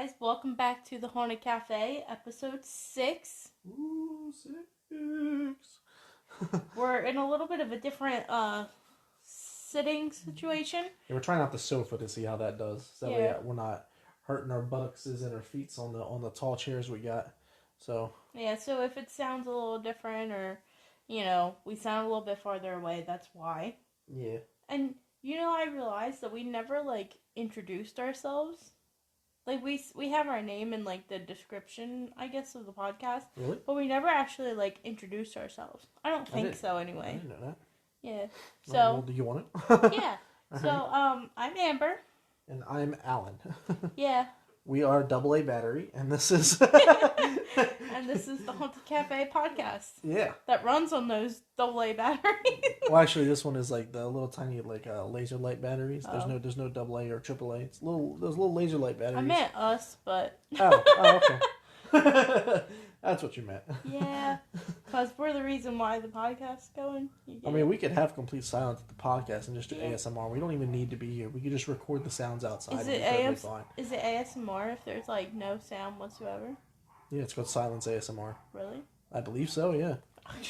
guys, welcome back to the Haunted Cafe, episode 6. Ooh, 6. We're in a little bit of a different sitting situation. Yeah, we're trying out the sofa to see how that does. So we're not hurting our buttocks and our feet on the tall chairs we got. So so if it sounds a little different or, we sound a little bit farther away, that's why. Yeah. And, I realized that we never, introduced ourselves. We have our name in, the description, I guess, of the podcast. Really? But we never actually, introduced ourselves. I don't think so, anyway. I didn't know that. Yeah. So. Well, do you want it? Yeah. So, I'm Amber. And I'm Alan. Yeah. We are AA Battery, and this is... And this is the Haunted Cafe podcast. Yeah. That runs on those AA batteries. Well, actually, this one is the little tiny laser light batteries. Oh. There's no AA or AAA. It's those little laser light batteries. I meant us, but... Oh, okay. That's what you meant. Yeah, because we're the reason why the podcast's going. I mean, we could have complete silence at the podcast and just do ASMR. We don't even need to be here. We could just record the sounds outside. Is it ASMR if there's no sound whatsoever? Yeah, it's called Silence ASMR. Really? I believe so, yeah. I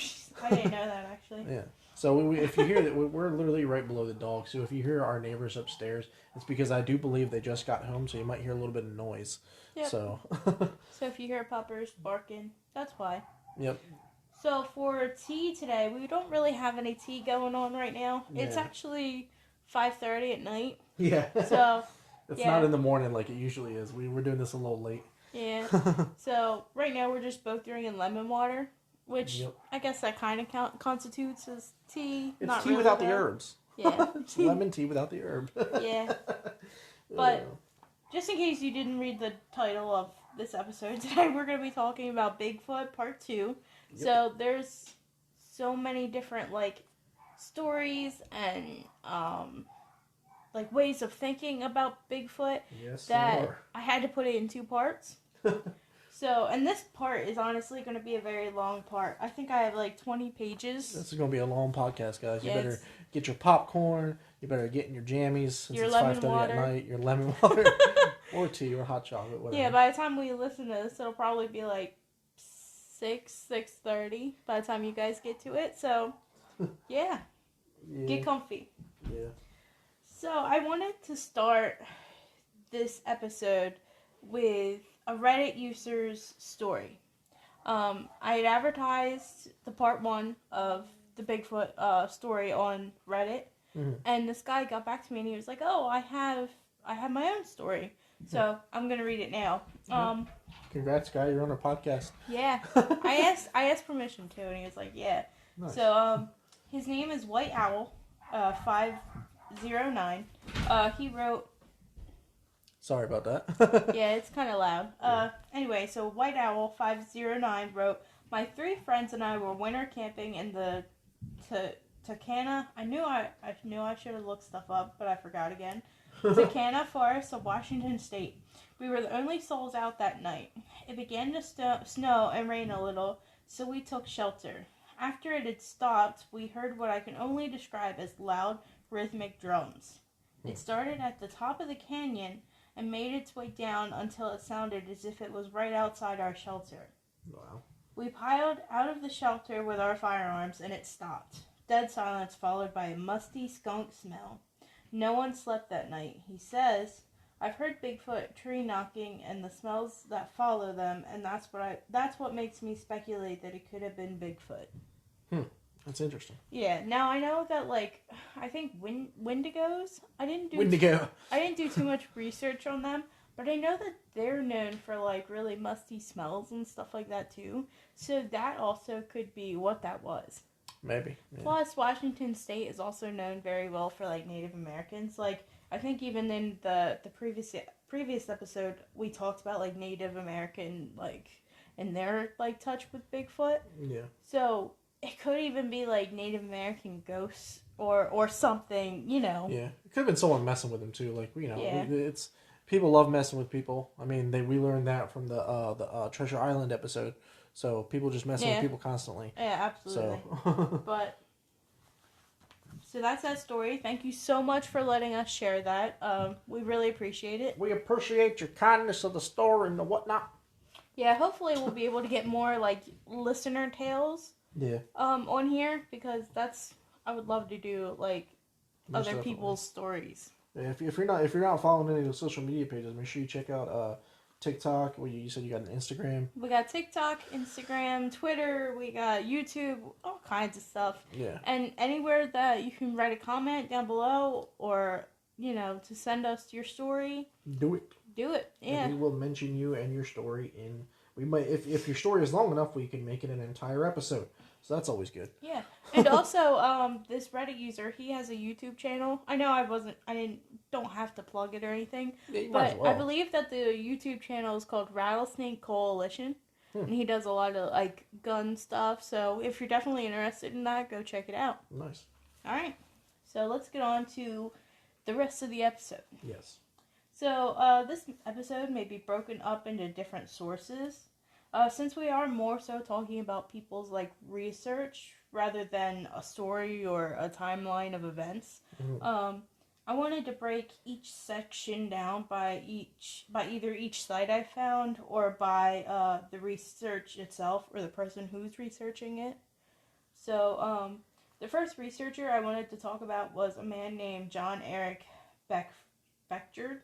didn't know that, actually. Yeah. So if you hear that, we're literally right below the dog. So if you hear our neighbors upstairs, it's because I do believe they just got home, so you might hear a little bit of noise. Yep. So. So if you hear puppers barking, that's why. Yep. So for tea today, we don't really have any tea going on right now. Yeah. It's actually 5:30 at night. Yeah. So. It's not in the morning like it usually is. We're doing this a little late. Yeah. So right now we're just both drinking lemon water, which I guess that kind of constitutes as tea. It's not tea really without though. the herbs. Yeah. It's lemon tea without the herb. Yeah. But just in case you didn't read the title of this episode today, we're going to be talking about Bigfoot Part 2. Yep. So there's so many different stories and ways of thinking about Bigfoot that I had to put it in 2 parts. So, and this part is honestly going to be a very long part. I think I have 20 pages. This is going to be a long podcast, guys. You better get your popcorn. You better get in your jammies since your it's lemon 5:30 water. at night. Your lemon water. Or tea or hot chocolate, whatever. Yeah, by the time we listen to this, it'll probably be 6:30 by the time you guys get to it. So, yeah. Get comfy. Yeah. So, I wanted to start this episode with a Reddit user's story. I had advertised the part 1 of the Bigfoot story on Reddit, and this guy got back to me and he was like, "Oh, I have my own story." So I'm gonna read it now. Congrats, guy! You're on a podcast. Yeah, I asked permission too, and he was like, "Yeah." Nice. So his name is White Owl, 509. He wrote. Sorry about that. Yeah, it's kind of loud. Anyway, so White Owl 509 wrote, "My 3 friends and I were winter camping in the Tucana. I knew I should have looked stuff up, but I forgot again. Tucana Forest of Washington State. We were the only souls out that night. It began to snow and rain a little, so we took shelter. After it had stopped, we heard what I can only describe as loud, rhythmic drums. It started at the top of the canyon and made its way down until it sounded as if it was right outside our shelter. Wow. We piled out of the shelter with our firearms and it stopped. Dead silence followed by a musty skunk smell. No one slept that night. He says, I've heard Bigfoot tree knocking and the smells that follow them, and that's what makes me speculate that it could have been Bigfoot." That's interesting. Yeah. Now I know that I think Wendigos. I didn't do too much research on them, but I know that they're known for really musty smells and stuff like that too. So that also could be what that was. Maybe. Yeah. Plus, Washington State is also known very well for Native Americans. I think even in the previous episode we talked about Native American and their touch with Bigfoot. Yeah. So it could even be Native American ghosts or something, Yeah, it could have been someone messing with them too. Yeah. It's people love messing with people. I mean, we learned that from the Treasure Island episode. So people just messing with people constantly. Yeah, absolutely. So. But So that's that story. Thank you so much for letting us share that. We really appreciate it. We appreciate your kindness of the story and the whatnot. Yeah, hopefully we'll be able to get more like listener tales. Yeah. On here, because I would love to do like Most other definitely. people's stories. Yeah, if you're not following any of the social media pages, make sure you check out TikTok. Well, you said you got an Instagram. We got TikTok, Instagram, Twitter. We got YouTube, all kinds of stuff. Yeah. And anywhere that you can write a comment down below, or to send us your story. Do it. Do it. Yeah. And we will mention you and your story in. We might, if your story is long enough, we can make it an entire episode. So that's always good. Yeah. And also, this Reddit user, he has a YouTube channel. I know don't have to plug it or anything, but I believe that the YouTube channel is called Rattlesnake Coalition, and he does a lot of like gun stuff. So if you're definitely interested in that, go check it out. Nice. All right. So let's get on to the rest of the episode. Yes. So this episode may be broken up into different sources. Since we are more so talking about people's like research rather than a story or a timeline of events, I wanted to break each section down by either each site I found or by the research itself or the person who's researching it. So the first researcher I wanted to talk about was a man named John Eric Beckjord.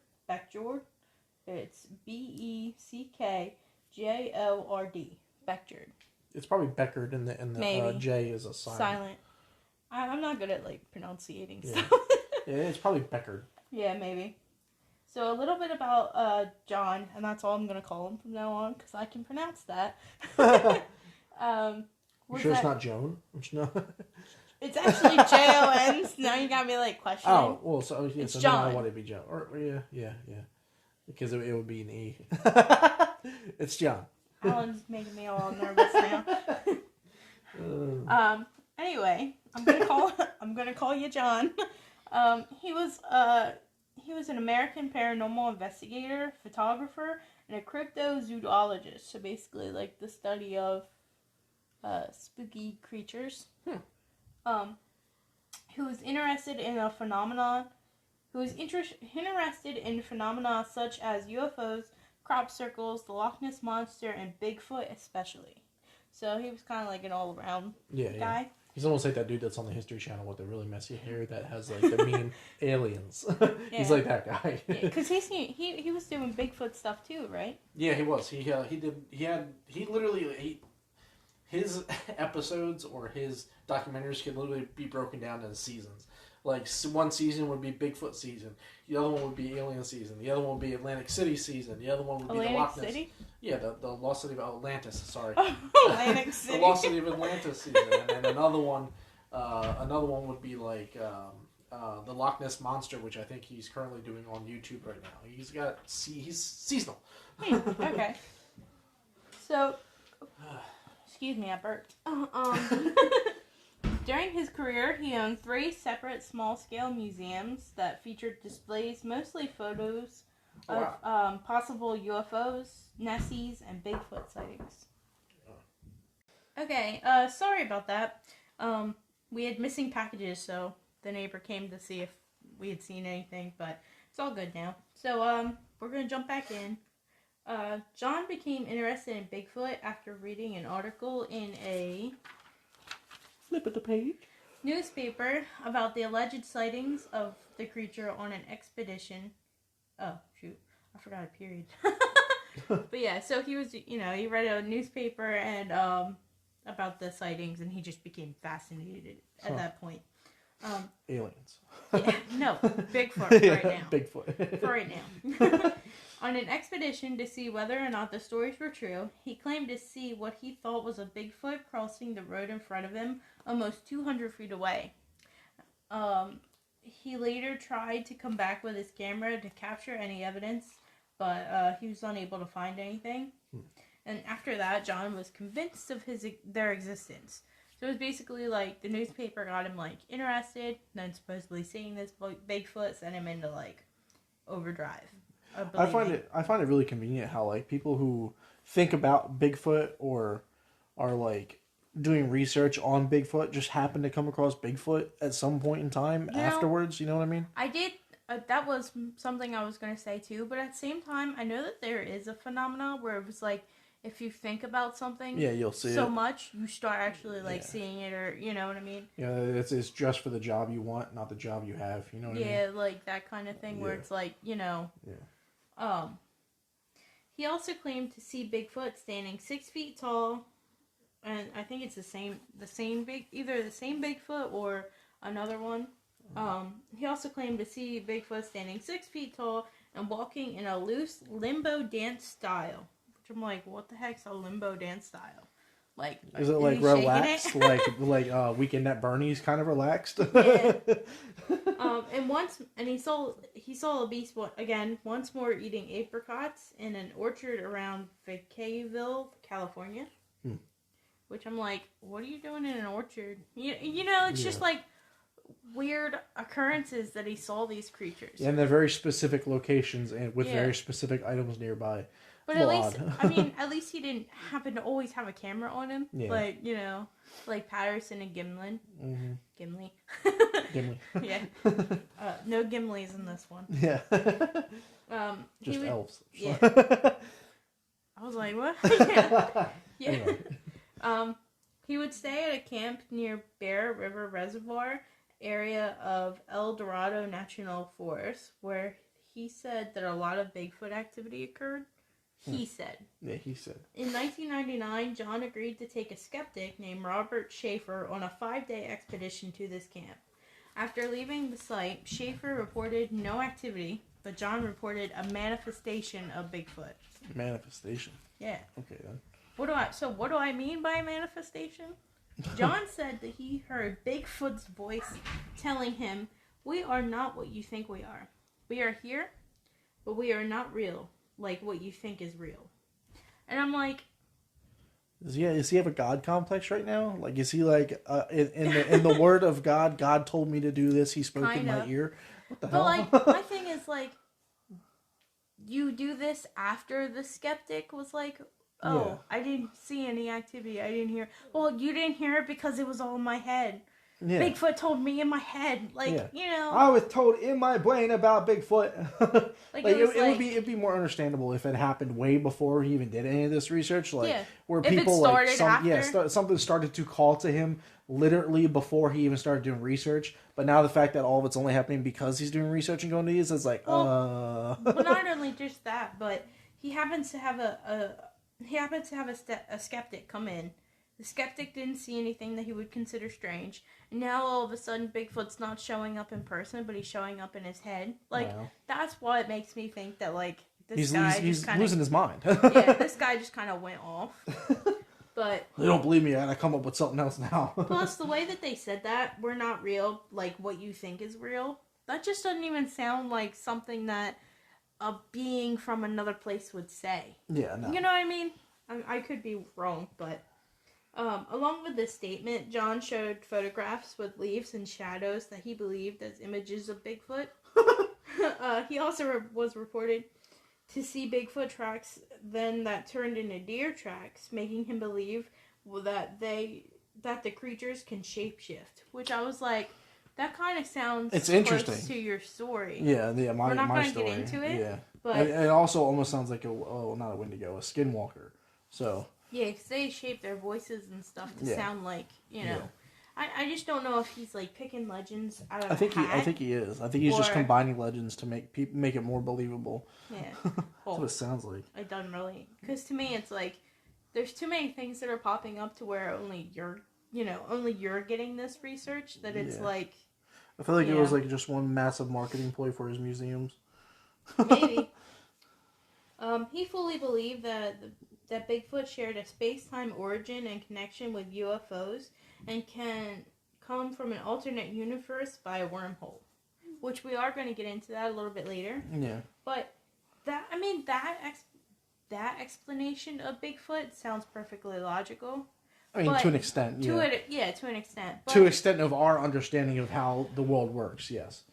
It's Beckjord. Beckjord. It's probably Beckard, and the J is a silent. I'm not good at like pronunciating stuff. Yeah, it's probably Beckard. Yeah, maybe. So a little bit about John, and that's all I'm gonna call him from now on because I can pronounce that. You sure it's not Joan? No. It's actually Jon. Now you got me like questioning. Oh well, so yeah, it's so John. now I want it to be Joan. Or yeah, because it would be an E. It's John. Alan's making me all nervous now. Anyway, I'm gonna call you John. He was an American paranormal investigator, photographer, and a cryptozoologist. So basically, like the study of spooky creatures. Who was interested in phenomena such as UFOs, crop circles, the Loch Ness Monster, and Bigfoot especially. So he was kind of like an all-around guy. Yeah. He's almost like that dude that's on the History Channel with the really messy hair that has like the mean aliens. He's like that guy. Because he was doing Bigfoot stuff too, right? Yeah, he was. His episodes or his documentaries could literally be broken down into seasons. Like, one season would be Bigfoot season. The other one would be Alien season. The other one would be Atlantic City season. The other one would be the Loch Ness. City? Yeah, the Lost City of Atlantis, sorry. Atlantic City. The Lost City of Atlantis season. And then another one would be like the Loch Ness Monster, which I think he's currently doing on YouTube right now. He's seasonal. Okay. So... Excuse me, I burped. During his career, he owned 3 separate small-scale museums that featured displays, mostly photos of possible UFOs, Nessies, and Bigfoot sightings. Okay, sorry about that. We had missing packages, so the neighbor came to see if we had seen anything, but it's all good now. So, we're going to jump back in. John became interested in Bigfoot after reading an article in a flip of the page newspaper about the alleged sightings of the creature on an expedition. Oh, shoot. I forgot a period. But yeah, so he was, he read a newspaper and about the sightings, and he just became fascinated at that point. Aliens. Yeah, no, Bigfoot right now. Bigfoot. For right now. On an expedition to see whether or not the stories were true, he claimed to see what he thought was a Bigfoot crossing the road in front of him almost 200 feet away. He later tried to come back with his camera to capture any evidence, but he was unable to find anything. And after that, John was convinced of their existence. So it was basically like the newspaper got him like interested, then supposedly seeing this Bigfoot sent him into like overdrive. I find it really convenient how like people who think about Bigfoot or are like doing research on Bigfoot just happened to come across Bigfoot at some point in time afterwards. You know what I mean? I did. That was something I was going to say too. But at the same time, I know that there is a phenomenon where it was like, if you think about something, you'll see so it. much, you start actually seeing it, or you know what I mean? Yeah, it's just for the job you want, not the job you have. You know what I mean? Yeah, like that kind of thing where it's like, Yeah. He also claimed to see Bigfoot standing 6 feet tall, and I think it's either the same Bigfoot or another one. He also claimed to see Bigfoot standing 6 feet tall and walking in a loose limbo dance style. Which I'm like, what the heck's a limbo dance style? Like, is it like relaxed, like Weekend at Bernie's kind of relaxed? Yeah. And he saw a beast once more eating apricots in an orchard around Vacaville, California. Which I'm like, what are you doing in an orchard? You know, it's just like weird occurrences that he saw these creatures. Yeah, and they're very specific locations and with very specific items nearby. But at least he didn't happen to always have a camera on him. Yeah. Like, you know, like Patterson and Gimlin. Mm-hmm. Gimli. Yeah. No Gimlis in this one. Yeah. Just elves. Yeah. I was like, what? Yeah. Anyway. He would stay at a camp near Bear River Reservoir area of El Dorado National Forest, where he said that a lot of Bigfoot activity occurred. He said. Yeah, he said. In 1999, John agreed to take a skeptic named Robert Schaefer on a 5-day expedition to this camp. After leaving the site, Schaefer reported no activity, but John reported a manifestation of Bigfoot. Manifestation? Yeah. Okay, then. What do I mean by manifestation? John said that he heard Bigfoot's voice telling him, "We are not what you think we are. We are here, but we are not real. Like what you think is real." And I'm like, does he have a God complex right now? Like, is he like in the word of God? God told me to do this. He spoke in my ear. What the hell? But like, my thing is like, you do this after the skeptic was like, "Oh, I didn't see any activity. I didn't hear." Well, you didn't hear it because it was all in my head. Yeah. Bigfoot told me in my head, you know. I was told in my brain about Bigfoot. It'd be more understandable if it happened way before he even did any of this research, where people something started to call to him literally before he even started doing research. But now the fact that all of it's only happening because he's doing research and going to these is like, Well, not only just that, but he happens to have a skeptic come in. The skeptic didn't see anything that he would consider strange. And now all of a sudden Bigfoot's not showing up in person, but he's showing up in his head. That's why it makes me think that he's losing his mind. Yeah, this guy just kind of went off. But they don't believe me, and I come up with something else now. Plus, the way that they said that, we're not real, like what you think is real, that just doesn't even sound like something that a being from another place would say. Yeah, no. You know what I mean? I could be wrong, but along with this statement, John showed photographs with leaves and shadows that he believed as images of Bigfoot. He also was reported to see Bigfoot tracks then that turned into deer tracks, making him believe that the creatures can shapeshift. Which I was like, that kind of sounds close to your story. Yeah, we're not going to get into it. Yeah, but it also almost sounds like not a Wendigo, a skinwalker. So yeah, because they shape their voices and stuff to sound like, you know. Yeah. I just don't know if he's like picking legends out of a hat. I think he is. I think he's just combining legends to make it more believable. Yeah, that's what it sounds like. It doesn't really, because to me it's like there's too many things that are popping up to where only you're getting this research that it's like. I feel like it was like just one massive marketing ploy for his museums. Maybe. He fully believed that Bigfoot shared a space-time origin and connection with UFOs and can come from an alternate universe by a wormhole, which we are going to get into that a little bit later. Yeah. But that explanation of Bigfoot sounds perfectly logical. I mean, to an extent, to an extent. But, to an extent of our understanding of how the world works, yes.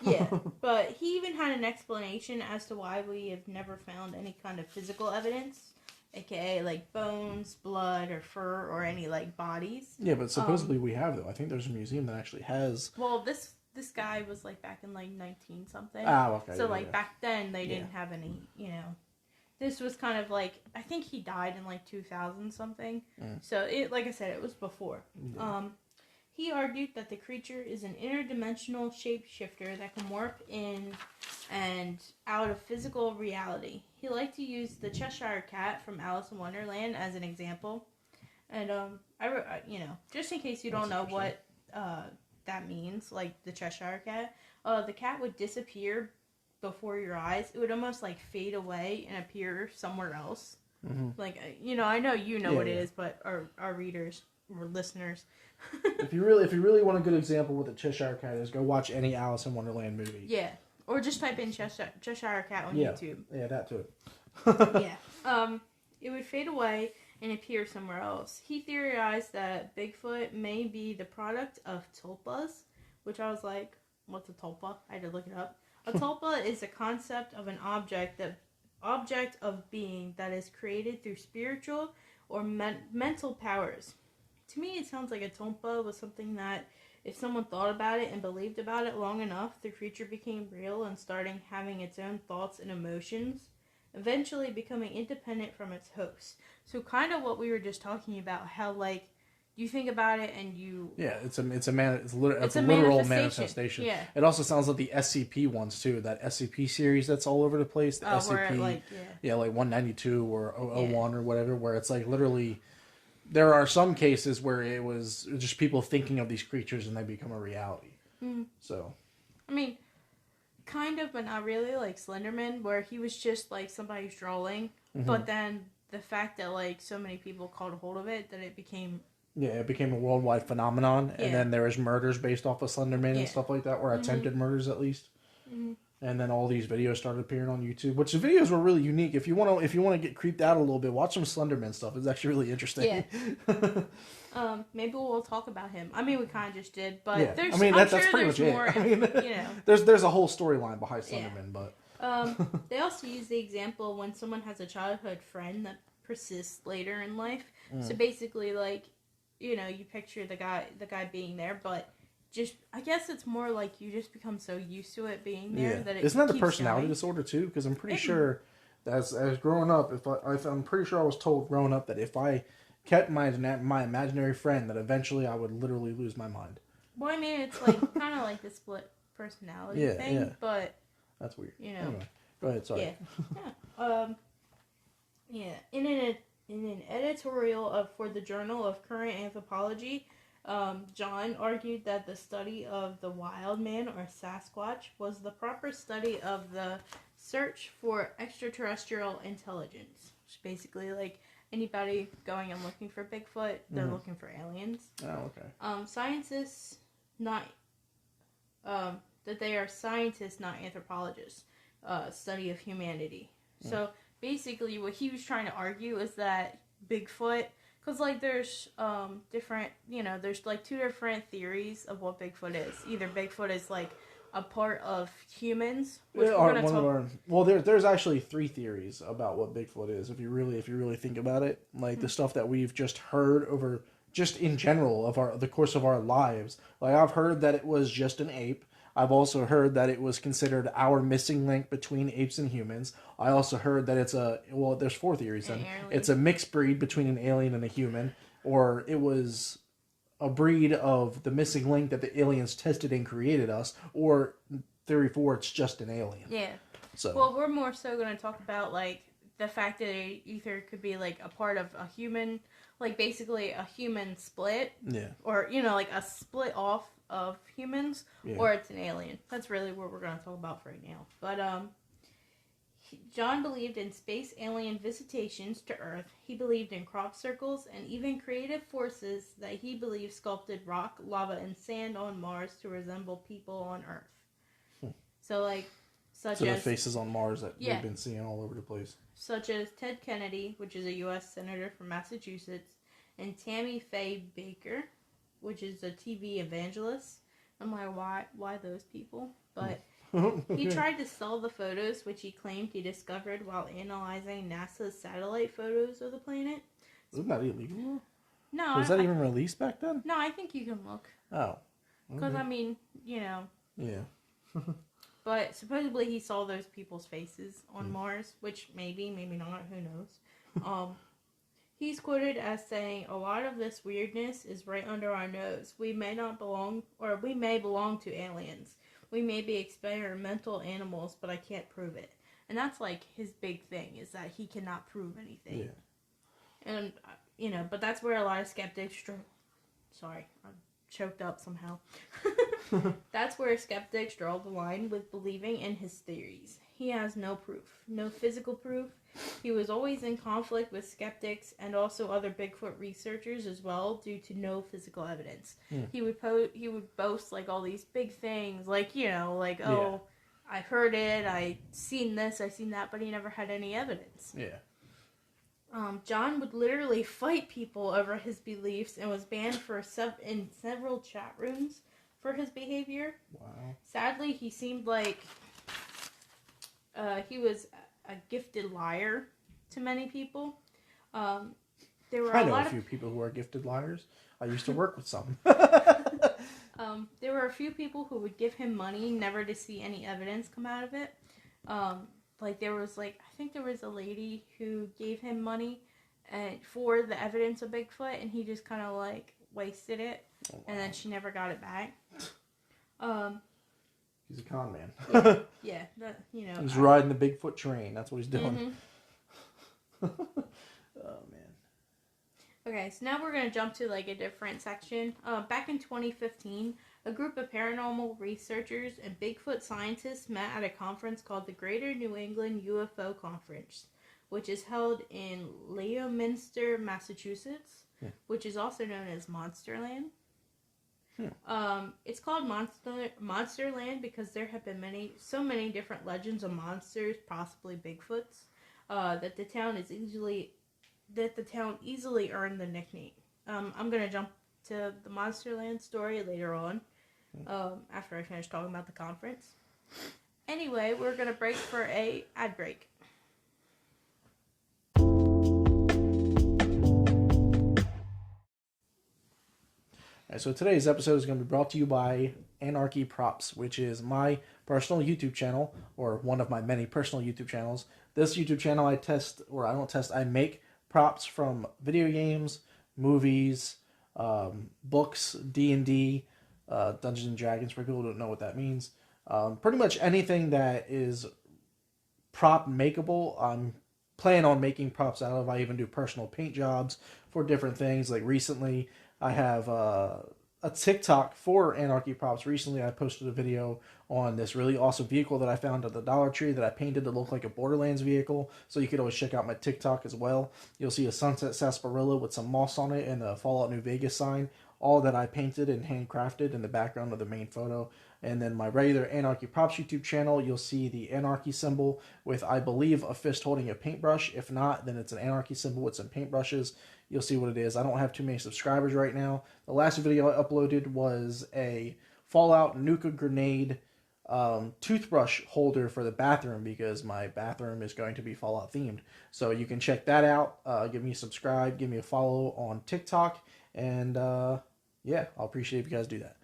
Yeah, but he even had an explanation as to why we have never found any kind of physical evidence aka like bones, blood, or fur, or any like bodies. Yeah, but supposedly we have though. I think there's a museum that actually has. Well, this guy was like back in like 19 something. Ah, okay. So back then they didn't have any, This was kind of like, I think he died in like 2000 something. So it, like I said, it was before. He argued that the creature is an interdimensional shapeshifter that can warp in and out of physical reality. He liked to use the Cheshire Cat from Alice in Wonderland as an example. And, just in case you don't know what that means, like the Cheshire Cat, the cat would disappear before your eyes. It would almost like fade away and appear somewhere else. Like, I know what it is, but our readers or listeners. if you really want a good example what the Cheshire Cat is, go watch any Alice in Wonderland movie. Yeah, or just type in Cheshire Cat on YouTube. Yeah, that too. It would fade away and appear somewhere else. He theorized that Bigfoot may be the product of tulpas, which I was like, what's a tulpa? I had to look it up. A tulpa is a concept of an object of being that is created through spiritual or mental powers. To me, it sounds like a tulpa was something that if someone thought about it and believed about it long enough, the creature became real and starting having its own thoughts and emotions, eventually becoming independent from its host. So kind of what we were just talking about, how like you think about it and you... Yeah, it's a literal manifestation. Yeah. It also sounds like the SCP ones too, that SCP series that's all over the place. The SCP, like 192 or 001 or whatever, where it's like literally... There are some cases where it was just people thinking of these creatures and they become a reality. So, I mean, kind of, but not really, like Slenderman, where he was just like somebody's drawing, but then the fact that like so many people caught a hold of it that it became... Yeah, it became a worldwide phenomenon, and then there was murders based off of Slenderman and stuff like that, or attempted murders at least. And then all these videos started appearing on YouTube, which the videos were really unique. If you want to get creeped out a little bit, watch some Slenderman stuff. It's actually really interesting. Yeah. Maybe we'll talk about him. I mean, we kind of just did, but there's. I mean, that's pretty much more, it. I mean, there's a whole storyline behind Slenderman, but. They also use the example when someone has a childhood friend that persists later in life. So basically, like, you picture the guy being there, but. Just, I guess it's more like you just become so used to it being there that it isn't that a personality disorder too? Because I'm pretty sure, as growing up, I'm pretty sure I was told growing up that if I kept my imaginary friend, that eventually I would literally lose my mind. Well, I mean, it's like kind of like the split personality thing, but that's weird. Anyway, go ahead. Sorry. In an editorial for the Journal of Current Anthropology. John argued that the study of the wild man or Sasquatch was the proper study of the search for extraterrestrial intelligence. Which basically, like anybody going and looking for Bigfoot, they're looking for aliens. Oh, okay. Scientists, not that they are scientists, not anthropologists. Study of humanity. So basically, what he was trying to argue is that Bigfoot. Because, like, there's different, there's, like, two different theories of what Bigfoot is. Either Bigfoot is, like, a part of humans, which there's actually three theories about what Bigfoot is, if you really think about it. Like, the stuff that we've just heard over, just in general, of the course of our lives. Like, I've heard that it was just an ape. I've also heard that it was considered our missing link between apes and humans. I also heard that there's four theories then. It's a mixed breed between an alien and a human, or it was a breed of the missing link that the aliens tested and created us, or theory 4, it's just an alien. Yeah. So. Well, we're more so going to talk about, like, the fact that it either could be, like, a part of a human, like, basically a human split. Yeah. Or, like, a split off of humans, or it's an alien. That's really what we're going to talk about right now. But John believed in space alien visitations to Earth. He believed in crop circles and even creative forces that he believed sculpted rock, lava, and sand on Mars to resemble people on Earth. So, like, the faces on Mars that we've been seeing all over the place. Such as Ted Kennedy, which is a U.S. Senator from Massachusetts, and Tammy Faye Baker, which is a TV evangelist. I'm like, why those people? But He tried to sell the photos, which he claimed he discovered while analyzing NASA's satellite photos of the planet. Isn't that illegal? No. Was that even released back then? No, I think you can look. Oh. Because, I mean, you know. Yeah. But supposedly he saw those people's faces on Mars, which maybe not, who knows. He's quoted as saying, "A lot of this weirdness is right under our nose. We may belong to aliens. We may be experimental animals, but I can't prove it." And that's like his big thing, is that he cannot prove anything. Yeah. And, you know, but that's where a lot of skeptics Sorry, I'm choked up somehow. That's where skeptics draw the line with believing in his theories. He has no proof, no physical proof. He was always in conflict with skeptics and also other Bigfoot researchers as well, due to no physical evidence. He would boast like all these big things, like, you know, like, oh, I heard it, I seen this, I seen that, but he never had any evidence. Yeah. John would literally fight people over his beliefs and was banned in several chat rooms for his behavior. Wow. Sadly, he seemed like he was a gifted liar to many people. I know a few people who are gifted liars. I used to work with some. There were a few people who would give him money never to see any evidence come out of it. I think there was a lady who gave him money for the evidence of Bigfoot, and he just kind of like wasted it, and then she never got it back. He's a con man. Yeah, you know. He's riding the Bigfoot train. That's what he's doing. Mm-hmm. Oh, man. Okay, so now we're going to jump to like a different section. Back in 2015, a group of paranormal researchers and Bigfoot scientists met at a conference called the Greater New England Ufo Conference, which is held in Leominster, Massachusetts, which is also known as Monsterland. It's called Monsterland because there have been so many different legends of monsters, possibly Bigfoots, that the town easily earned the nickname. I'm gonna jump to the Monsterland story later on, after I finish talking about the conference. Anyway, we're gonna break for a ad break. Right, so today's episode is going to be brought to you by Anarchy Props, which is my personal YouTube channel, or one of my many personal YouTube channels. This YouTube channel I make props from video games, movies, books, D&D, Dungeons and Dragons, for people who don't know what that means. Pretty much anything that is prop makeable, I'm planning on making props out of. I even do personal paint jobs for different things. Like recently, I have a TikTok for Anarchy Props. Recently, I posted a video on this really awesome vehicle that I found at the Dollar Tree that I painted to look like a Borderlands vehicle. So you could always check out my TikTok as well. You'll see a sunset sarsaparilla with some moss on it and a Fallout New Vegas sign. All that I painted and handcrafted in the background of the main photo. And then my regular Anarchy Props YouTube channel, you'll see the Anarchy symbol with, I believe, a fist holding a paintbrush. If not, then it's an Anarchy symbol with some paintbrushes. You'll see what it is. I don't have too many subscribers right now. The last video I uploaded was a Fallout Nuka Grenade toothbrush holder for the bathroom, because my bathroom is going to be Fallout themed. So you can check that out. Give me a subscribe. Give me a follow on TikTok. And yeah, I'll appreciate if you guys do that.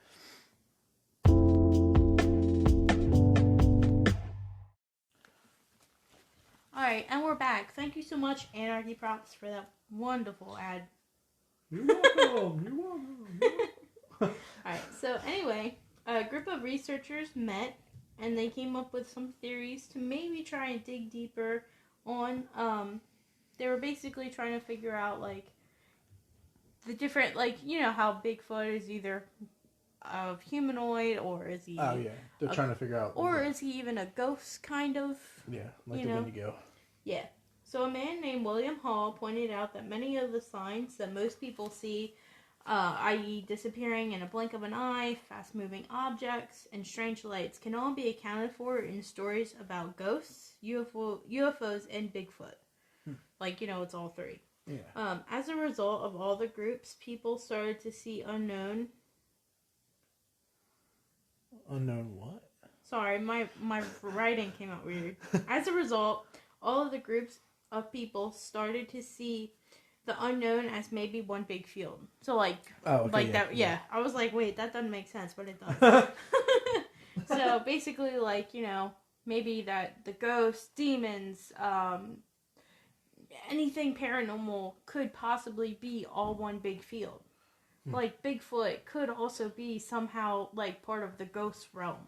Alright, and we're back. Thank you so much, Anarchy Props, for that wonderful ad. You're welcome. You're welcome. Alright, so anyway, a group of researchers met, and they came up with some theories to maybe try and dig deeper on, they were basically trying to figure out, like, the different, like, you know how Bigfoot is either of humanoid, or is he... Oh, yeah. They're trying to figure out... Or is he even a ghost, kind of? Yeah, like the Wendigo. Yeah. So a man named William Hall pointed out that many of the signs that most people see, i.e. disappearing in a blink of an eye, fast-moving objects, and strange lights, can all be accounted for in stories about ghosts, UFOs, and Bigfoot. Like, you know, it's all three. Yeah. As a result of all the groups, people started to see unknown... Unknown what? Sorry, my writing came out weird. As a result, all of the groups of people started to see the unknown as maybe one big field. So like that. Yeah, I was like, wait, that doesn't make sense, but it does. So basically, like, you know, maybe that the ghosts, demons, anything paranormal could possibly be all one big field. Like Bigfoot could also be somehow like part of the ghost realm.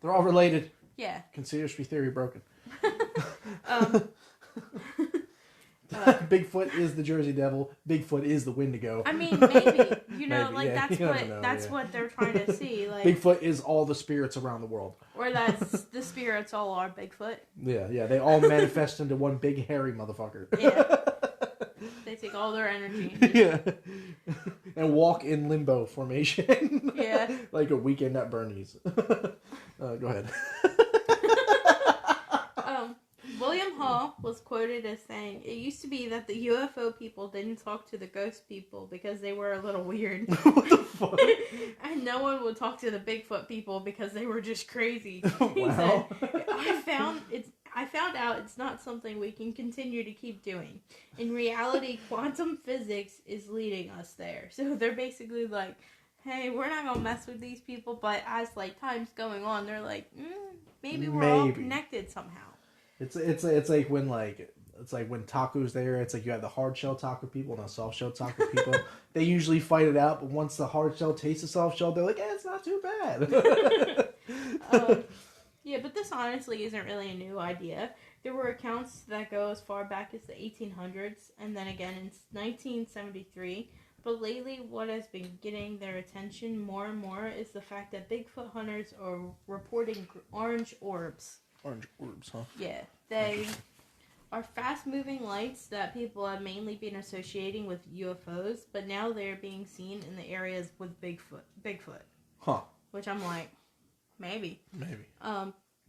They're all related. Yeah. Conspiracy theory broken. Bigfoot is the Jersey Devil. Bigfoot is the Wendigo. I mean, maybe. You know, maybe, like that's what they're trying to see. Like Bigfoot is all the spirits around the world. Or that's the spirits all are Bigfoot. Yeah. They all manifest into one big hairy motherfucker. Yeah. They take all their energy. And walk in limbo formation. Yeah. Like a weekend at Bernie's. Go ahead. William Hall was quoted as saying, "It used to be that the UFO people didn't talk to the ghost people because they were a little weird." What the fuck? And no one would talk to the Bigfoot people because they were just crazy. Wow. He said, I found out it's not something we can continue to keep doing. In reality, quantum physics is leading us there. So they're basically like, hey, we're not going to mess with these people, but as like time's going on, they're like, maybe we're all connected somehow. It's like when Taco's there, it's like you have the hard shell taco people and the soft shell taco people. They usually fight it out, but once the hard shell tastes the soft shell, they're like, it's not too bad. Yeah, but this honestly isn't really a new idea. There were accounts that go as far back as the 1800s, and then again in 1973. But lately, what has been getting their attention more and more is the fact that Bigfoot hunters are reporting orange orbs. Orange orbs, huh? Yeah, they are fast-moving lights that people have mainly been associating with UFOs, but now they're being seen in the areas with Bigfoot. Huh. Which I'm like, maybe.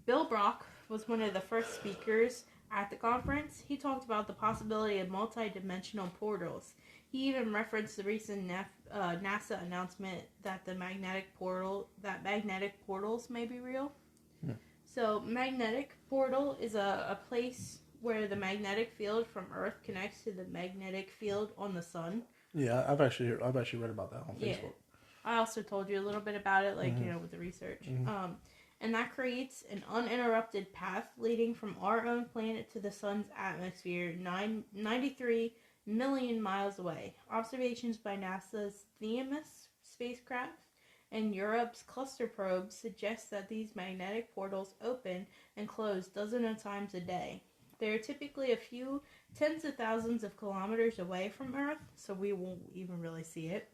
Bill Brock was one of the first speakers at the conference. He talked about the possibility of multi-dimensional portals. He even referenced the recent NASA announcement that magnetic portals may be real. So, magnetic portal is a place where the magnetic field from Earth connects to the magnetic field on the sun. Yeah, I've actually read about that on Facebook. Yeah. I also told you a little bit about it, like, with the research. And that creates an uninterrupted path leading from our own planet to the sun's atmosphere 93 million miles away. Observations by NASA's Themis spacecraft and Europe's cluster probes suggest that these magnetic portals open and close dozens of times a day. They are typically a few tens of thousands of kilometers away from Earth, so we won't even really see it.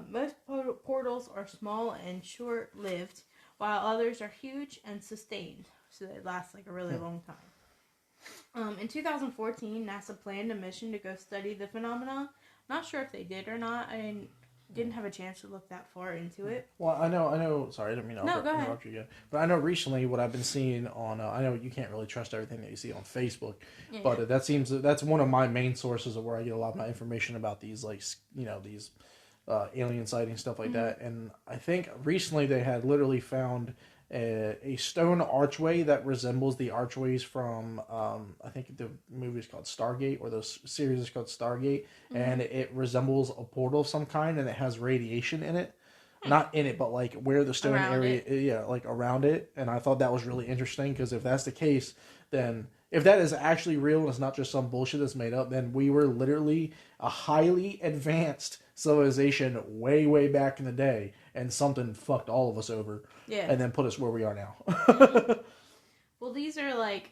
Most portals are small and short-lived, while others are huge and sustained, so they last like a really long time. In 2014, NASA planned a mission to go study the phenomena. Not sure if they did or not. I didn't have a chance to look that far into it. Well, I know. Sorry, I didn't mean to interrupt you again. But I know recently what I've been seeing on. I know you can't really trust everything that you see on Facebook, but that's one of my main sources of where I get a lot of my information about these, like, these alien sightings, stuff like that. And I think recently they had literally found a stone archway that resembles the archways from I think the movie is called Stargate, or the series is called Stargate, and it resembles a portal of some kind, and it has radiation in it. Not in it, but like where the stone area, like around it. And I thought that was really interesting, because if that's the case, then if that is actually real and it's not just some bullshit that's made up, then we were literally a highly advanced civilization way, way back in the day, and something fucked all of us over, and then put us where we are now. Well, these are like,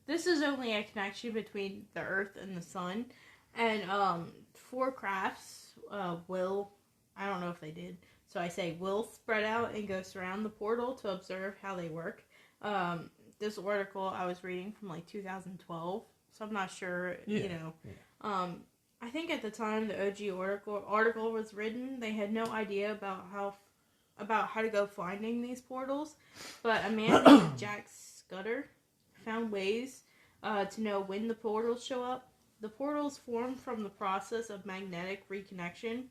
this is only a connection between the Earth and the Sun, and 4 crafts will, I don't know if they did, so I say will spread out and go surround the portal to observe how they work. This article I was reading from like 2012, so I'm not sure, I think at the time the OG article was written, they had no idea about how to go finding these portals, but a man named Jack Scudder found ways to know when the portals show up. The portals form from the process of magnetic reconnection.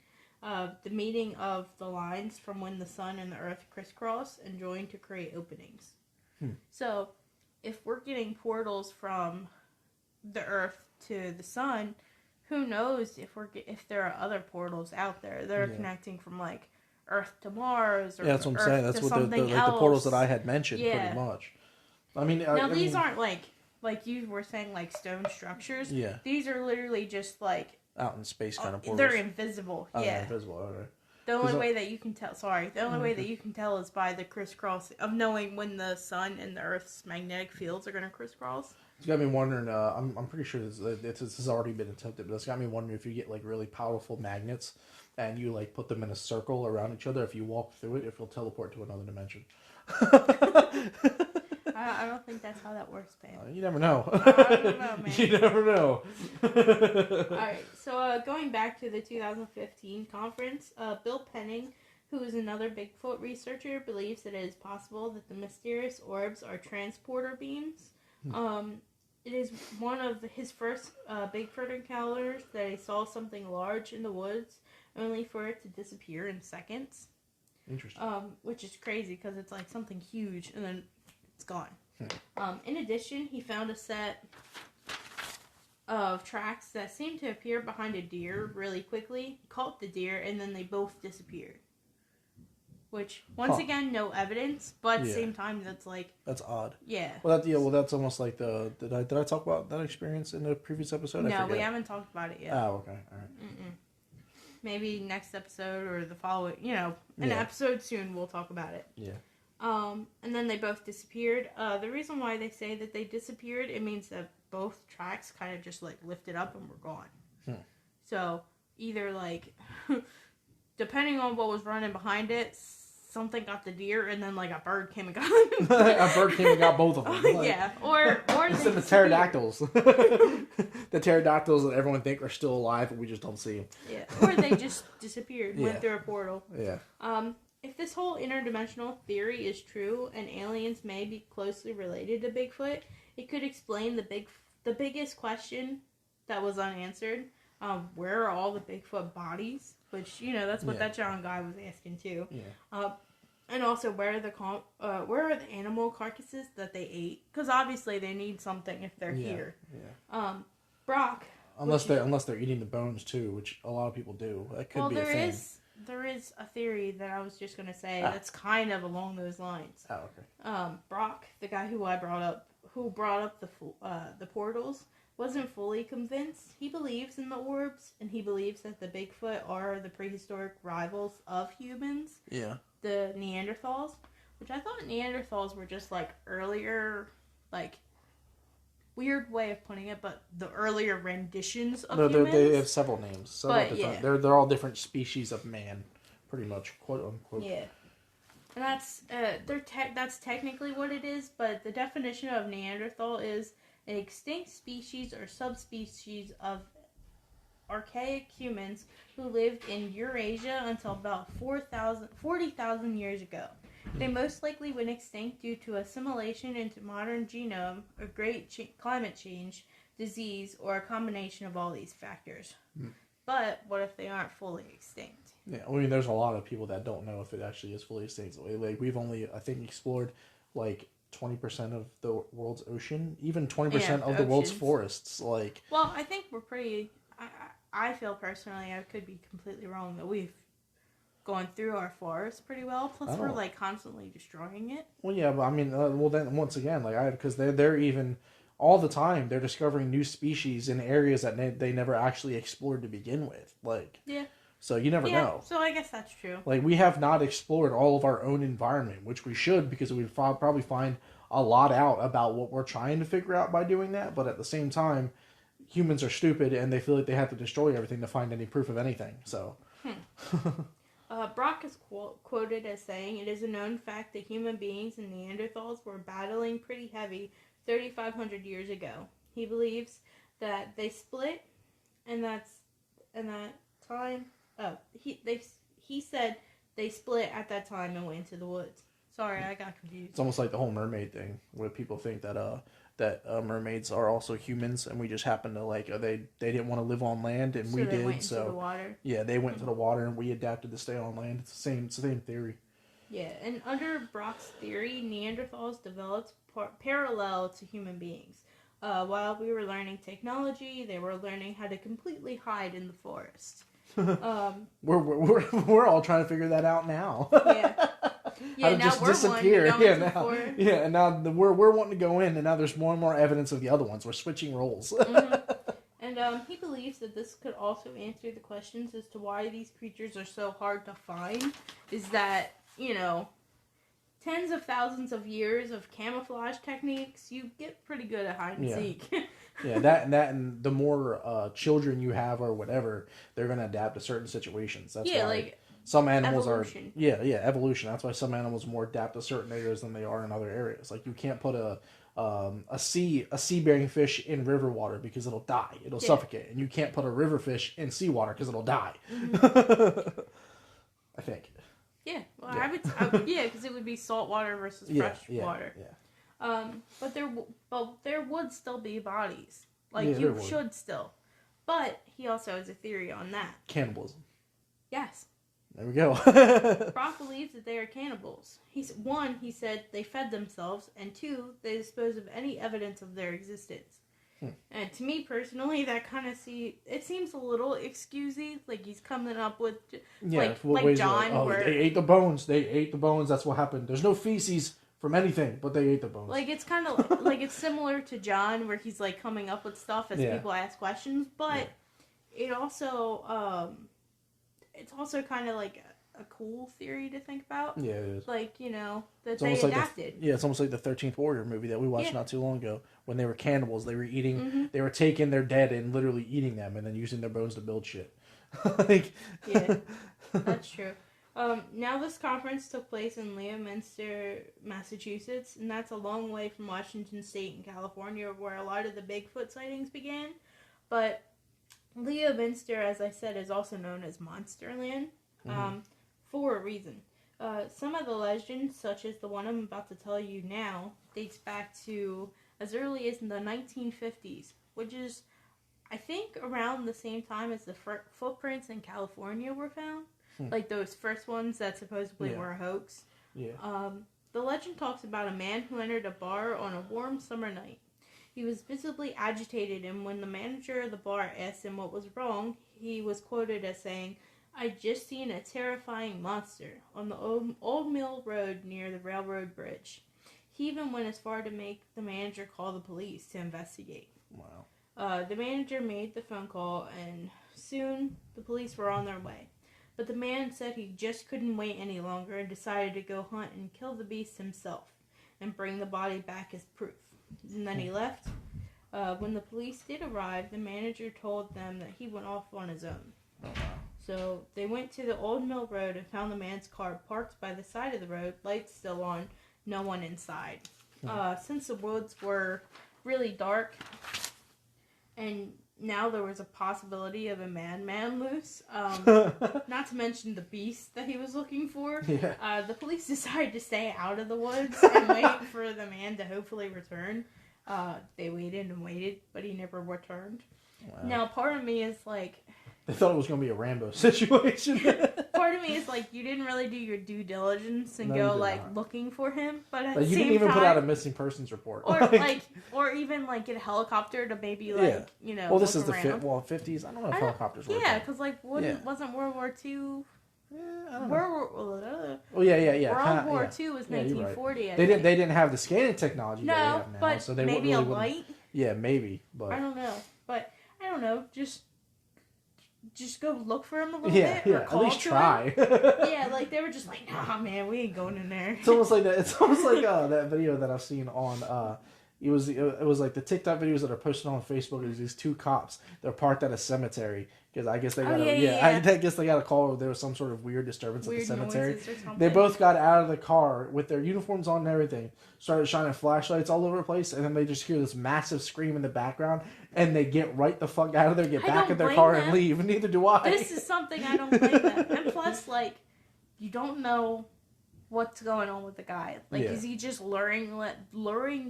the meeting of the lines from when the sun and the earth crisscross and join to create openings. So, if we're getting portals from the earth to the sun, who knows if there are other portals out there that are connecting from like Earth to Mars or that's what I'm Earth saying. That's to what something the else. portals that I had mentioned pretty much. I mean, now these aren't like you were saying, like stone structures. Yeah, these are literally just like out in space kind of portals. They're invisible. Oh, yeah, invisible. Okay. The only way that you can tell. The only way that you can tell is by the crisscross of knowing when the sun and the Earth's magnetic fields are going to crisscross. It's got me wondering. I'm pretty sure this has already been attempted, but it's got me wondering if you get like really powerful magnets and you like put them in a circle around each other. If you walk through it, if you'll teleport to another dimension. I don't think that's how that works, babe. You never know. I don't know, man. You never know. Alright, so going back to the 2015 conference, Bill Penning, who is another Bigfoot researcher, believes that it is possible that the mysterious orbs are transporter beams. It is one of his first Bigfoot encounters that he saw something large in the woods, only for it to disappear in seconds. Interesting. Which is crazy because it's like something huge and then it's gone. In addition, he found a set of tracks that seemed to appear behind a deer really quickly. He caught the deer and then they both disappeared. Which, once again, no evidence, but at the same time, that's odd. Yeah. Well, that's almost like did I talk about that experience in the previous episode? No, we haven't talked about it yet. Oh, okay, all right. Maybe next episode or the following, an episode soon we'll talk about it. Yeah. And then they both disappeared. The reason why they say that they disappeared, it means that both tracks kind of just like lifted up and were gone. So either like, depending on what was running behind it, something got the deer, and then like a bird came and got them. A bird came and got both of them. Or it's the pterodactyls. The pterodactyls that everyone think are still alive, but we just don't see them. Yeah, or they just disappeared, went through a portal. Yeah. If this whole interdimensional theory is true, and aliens may be closely related to Bigfoot, it could explain the biggest question that was unanswered. Where are all the Bigfoot bodies? Which, that's what that John guy was asking too. Yeah. And also, where are the animal carcasses that they ate? Because obviously they need something if they're here. Yeah. Brock. Unless they're eating the bones too, which a lot of people do. That could be a thing. There is a theory that I was just gonna say that's kind of along those lines. Oh, okay. Brock, the guy who brought up the portals, wasn't fully convinced. He believes in the orbs, and he believes that the Bigfoot are the prehistoric rivals of humans. Yeah. The Neanderthals, which I thought Neanderthals were just like earlier, like weird way of putting it, but the earlier renditions of humans. They have several names. They're all different species of man, pretty much, quote unquote. Yeah. And that's technically what it is, but the definition of Neanderthal is an extinct species or subspecies of archaic humans who lived in Eurasia until about 40,000 years ago. They most likely went extinct due to assimilation into modern genome, a great climate change, disease, or a combination of all these factors. But what if they aren't fully extinct? Yeah, I mean, there's a lot of people that don't know if it actually is fully extinct. Like, we've only, I think, explored like 20% of the world's ocean, even 20% of the world's forests. Like, well, I think we're pretty. I feel personally, I could be completely wrong, that we've gone through our forests pretty well. Plus, we're like constantly destroying it. Well, yeah, but I mean, then once again, like because they're even all the time they're discovering new species in areas that they never actually explored to begin with. Like, yeah. So you never know. So I guess that's true. Like, we have not explored all of our own environment, which we should, because we'd probably find a lot out about what we're trying to figure out by doing that. But at the same time, humans are stupid and they feel like they have to destroy everything to find any proof of anything. So. Brock is quoted as saying, "It is a known fact that human beings and Neanderthals were battling pretty heavy 3,500 years ago. He believes that they split, and that time. He said they split at that time and went into the woods. Sorry, I got confused. It's almost like the whole mermaid thing, where people think that mermaids are also humans, and we just happen to they didn't want to live on land, and so we did. Went into the water. Yeah, they went to the water, and we adapted to stay on land. It's the same theory. Yeah, and under Brock's theory, Neanderthals developed parallel to human beings. While we were learning technology, they were learning how to completely hide in the forest. We're all trying to figure that out now. Yeah. Yeah, how to now just we're disappear. Wanting And now we're wanting to go in, and now there's more and more evidence of the other ones. We're switching roles. And he believes that this could also answer the questions as to why these creatures are so hard to find. Is that, tens of thousands of years of camouflage techniques, you get pretty good at hide and seek. Yeah, and the more children you have or whatever, they're going to adapt to certain situations. That's why some animals evolution. Evolution. That's why some animals more adapt to certain areas than they are in other areas. Like, you can't put a sea-bearing fish in river water because it'll die. It'll suffocate. And you can't put a river fish in seawater because it'll die. Mm-hmm. I think. Yeah, well, I would because it would be salt water versus fresh water. Yeah. But there would still be bodies. You should still. But he also has a theory on that. Cannibalism. Yes. There we go. Brock believes that they are cannibals. He said they fed themselves, and 2, they dispose of any evidence of their existence. And to me personally, that kind of it seems a little excusey. Like, he's coming up with like John. Where they ate the bones. That's what happened. There's no feces from anything, but they ate the bones. Like, it's kind of like it's similar to John, where he's like coming up with stuff as people ask questions. But it also it's also kind of like a cool theory to think about. Yeah, it is. Like, that they adapted. It's almost like the 13th Warrior movie that we watched not too long ago. When they were cannibals, they were eating, they were taking their dead and literally eating them and then using their bones to build shit. Yeah, that's true. Now this conference took place in Leominster, Massachusetts, and that's a long way from Washington State and California, where a lot of the Bigfoot sightings began. But Leominster, as I said, is also known as Monsterland. For a reason. Some of the legends, such as the one I'm about to tell you now, dates back to as early as in the 1950s, which is, I think, around the same time as the footprints in California were found. Like those first ones that supposedly were a hoax. Yeah. The legend talks about a man who entered a bar on a warm summer night. He was visibly agitated, and when the manager of the bar asked him what was wrong, he was quoted as saying, "I'd just seen a terrifying monster on the old Mill Road near the railroad bridge." He even went as far to make the manager call the police to investigate. Wow. The manager made the phone call, and soon the police were on their way. But the man said he just couldn't wait any longer and decided to go hunt and kill the beast himself and bring the body back as proof. And then he left. When the police did arrive, the manager told them that he went off on his own. Oh, wow. So they went to the old Mill Road and found the man's car parked by the side of the road, lights still on, no one inside. Since the woods were really dark, and now there was a possibility of a madman loose, not to mention the beast that he was looking for, the police decided to stay out of the woods and wait for the man to hopefully return. They waited and waited, but he never returned. Wow. Now, part of me is like... They thought it was going to be a Rambo situation. Part of me is like, you didn't really do your due diligence and go looking for him. But at the same time, you didn't even put out a missing persons report, or even get a helicopter to maybe Well, this is the 50s. I don't know if helicopters work. Yeah, because wasn't World War II? Yeah, I don't know. World War II was 1940. Right. They didn't have the scanning technology that we have now, but so they maybe really a light. Yeah, maybe, but I don't know. But I don't know. Just go look for him a little bit. Or call at least try. They were just like, nah, man, we ain't going in there. It's almost like that. It's almost like that video that I've seen on. It was like the TikTok videos that are posted on Facebook. It was these 2 cops. They're parked at a cemetery because I guess they got I guess they got a call. There was some sort of weird disturbance at the cemetery. They both got out of the car with their uniforms on and everything. Started shining flashlights all over the place, and then they just hear this massive scream in the background, and they get right the fuck out of there, get back in their car, and leave. And neither do I. This is something I don't blame them. And plus, you don't know what's going on with the guy. Like, is he just luring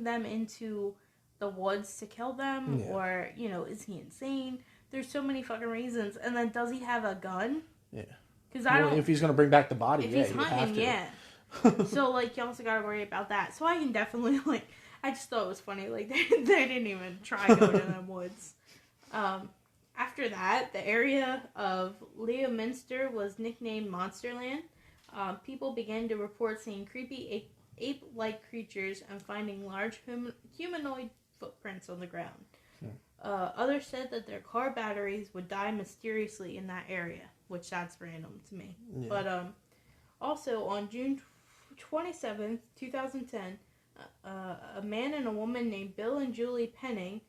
them into the woods to kill them? Yeah. Or, you know, is he insane? There's so many fucking reasons. And then does he have a gun? Yeah. Because if he's going to bring back the body, if he's hunting, yeah. So, like, you also got to worry about that. So I can definitely, like, I just thought it was funny. Like, they didn't even try going in the woods. After that, the area of Leominster was nicknamed Monsterland. People began to report seeing creepy ape-like creatures and finding large humanoid footprints on the ground. Others said that their car batteries would die mysteriously in that area, which that's random to me. Yeah. But also on June 27th, 2010, a man and a woman named Bill and Julie Penning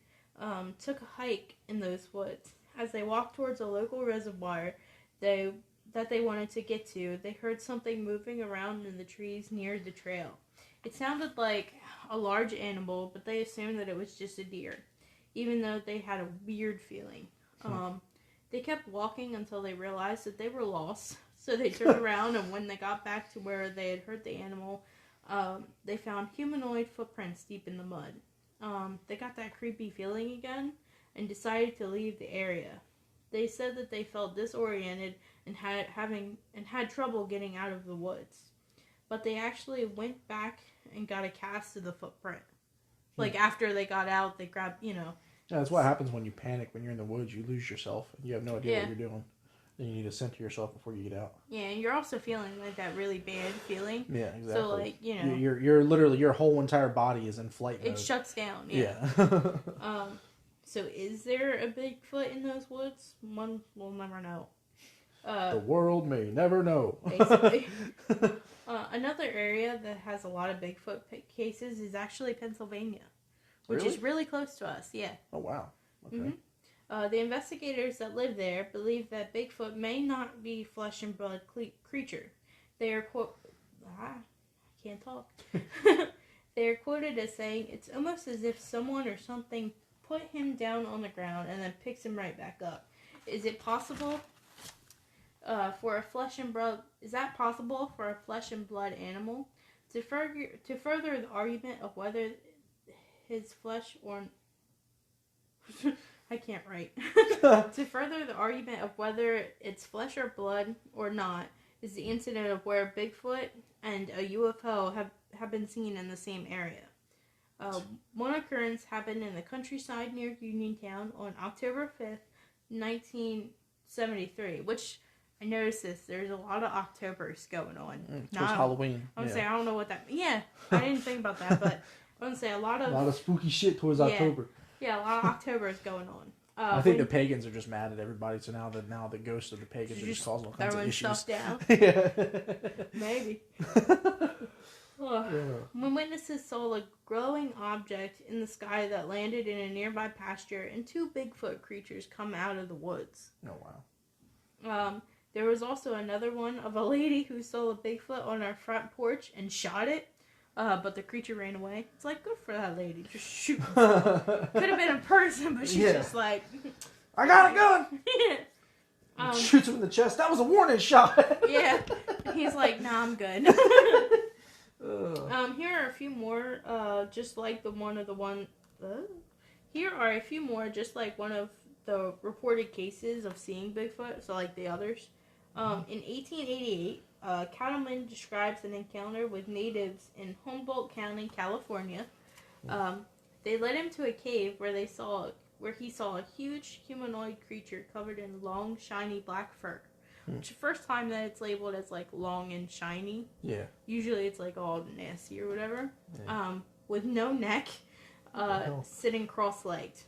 took a hike in those woods. As they walked towards a local reservoir that they wanted to get to, they heard something moving around in the trees near the trail. It sounded like a large animal, but they assumed that it was just a deer, even though they had a weird feeling. They kept walking until they realized that they were lost, so they turned around, and when they got back to where they had heard the animal, they found humanoid footprints deep in the mud. They got that creepy feeling again and decided to leave the area. They said that they felt disoriented and had trouble getting out of the woods. But they actually went back and got a cast of the footprint. Like, after they got out, they grabbed, you know. Yeah, that's what happens when you panic. When you're in the woods, you lose yourself. And you have no idea what you're doing. Then you need to center yourself before you get out. Yeah, and you're also feeling, like, that really bad feeling. Yeah, exactly. So, like, you know. You're literally, your whole entire body is in flight mode. It shuts down, yeah. So is there a Bigfoot in those woods? One will never know. The world may never know. Basically. Another area that has a lot of Bigfoot cases is actually Pennsylvania, which is really close to us, yeah. Oh, wow. Okay. Mm-hmm. The investigators that live there believe that Bigfoot may not be flesh and blood creature. They are I can't talk. They are quoted as saying, "It's almost as if someone or something put him down on the ground and then picks him right back up. Is it possible for a flesh and blood? Is that possible for a flesh and blood animal? To further the argument of whether his flesh or I can't write. To further the argument of whether it's flesh or blood or not is the incident of where Bigfoot and a UFO have been seen in the same area. One occurrence happened in the countryside near Uniontown on October 5th, 1973, which I noticed there's a lot of Octobers going on. It's Halloween. I would say, I don't know what that means. Yeah, I didn't think about that, but I would say a lot of spooky shit towards October. Yeah, a lot of Octobers going on. I think the pagans are just mad at everybody, so now the ghosts of the pagans are just causing all kinds of issues. Stuff down. Yeah. Maybe. When witnesses saw a glowing object in the sky that landed in a nearby pasture, and two Bigfoot creatures come out of the woods. Oh, wow. There was also another one of a lady who saw a Bigfoot on her front porch and shot it, but the creature ran away. It's like, good for that lady. Just shoot. Could have been a person, but she's just like... I got a gun! Shoots him in the chest. That was a warning shot! Yeah. And he's like, nah, I'm good. Here are a few more, just like here are a few more, just like one of the reported cases of seeing Bigfoot, so like the others. In 1888, a cattleman describes an encounter with natives in Humboldt County, California. They led him to a cave where he saw a huge humanoid creature covered in long, shiny black fur. Which the first time that it's labeled as like long and shiny. Yeah. Usually it's like all nasty or whatever. Yeah. With no neck, sitting cross-legged.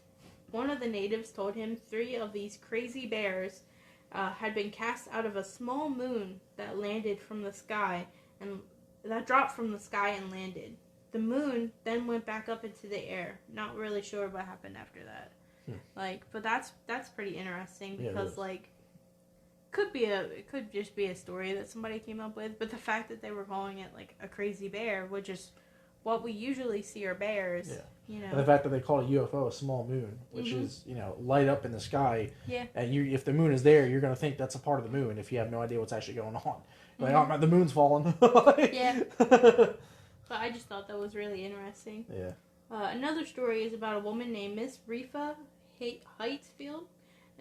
One of the natives told him 3 of these crazy bears had been cast out of a small moon that landed from the sky and that dropped from the sky and landed. The moon then went back up into the air. Not really sure what happened after that. But that's pretty interesting because it could just be a story that somebody came up with, but the fact that they were calling it like a crazy bear would just what we usually see are bears. Yeah. You know. And the fact that they call a UFO a small moon, which is, light up in the sky. Yeah. And if the moon is there, you're going to think that's a part of the moon if you have no idea what's actually going on. Like, oh, the moon's falling. Yeah. But I just thought that was really interesting. Yeah. Another story is about a woman named Miss Rifa Heightsfield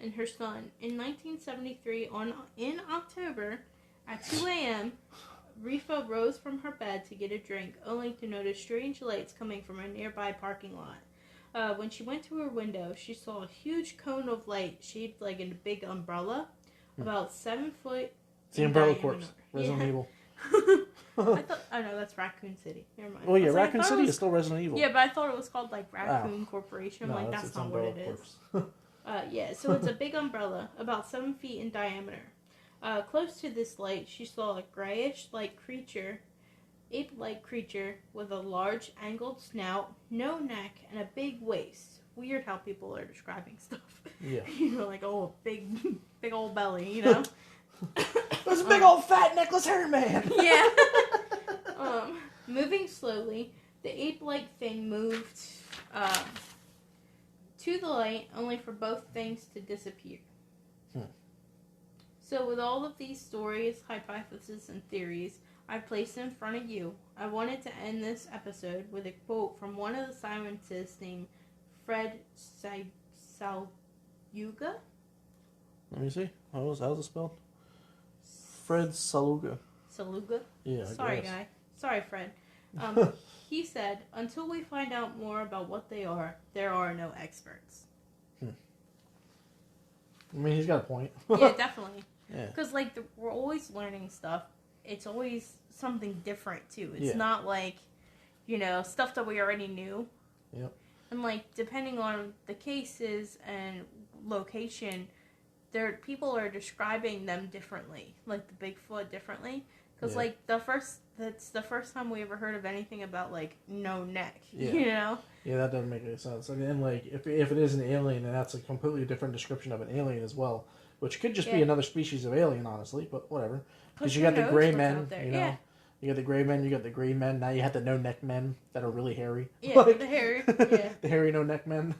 and her son. In 1973, in October, at 2 a.m., Rifa rose from her bed to get a drink, only to notice strange lights coming from a nearby parking lot. When she went to her window, she saw a huge cone of light shaped like a big umbrella, about 7 foot. It's the Umbrella Corps. Resident Evil. I thought, oh no, that's Raccoon City. Never mind. Well, yeah, Raccoon City is still Resident Evil. Yeah, but I thought it was called like Raccoon Corporation. I'm like, that's not what it is. Yeah, so it's a big umbrella, about 7 feet in diameter. Close to this light, she saw a grayish-like creature, ape-like creature, with a large angled snout, no neck, and a big waist. Weird how people are describing stuff. Yeah. Like, oh, big old belly, There's a big old fat necklace hair man. Yeah. Moving slowly, the ape-like thing moved to the light, only for both things to disappear. So with all of these stories, hypotheses, and theories I've placed in front of you, I wanted to end this episode with a quote from one of the scientists named Fred Saluga. Let me see. How's it spelled? Fred Saluga. Saluga? Yeah, Sorry, guy. Sorry, Fred. He said, until we find out more about what they are, there are no experts. I mean, he's got a point. Yeah, definitely. Yeah. Because, we're always learning stuff. It's always something different, too. It's not like, stuff that we already knew. Yep. And, depending on the cases and location, people are describing them differently. Like, the Bigfoot differently. Because, that's the first time we ever heard of anything about, no neck. Yeah. Yeah, that doesn't make any sense. And then, if it is an alien, then that's a completely different description of an alien as well. Which could just be another species of alien, honestly, but whatever. Because you got the gray men, You got the gray men, you got the green men. Now you have the no-neck men that are really hairy. Yeah, the hairy. Yeah. The hairy no-neck men.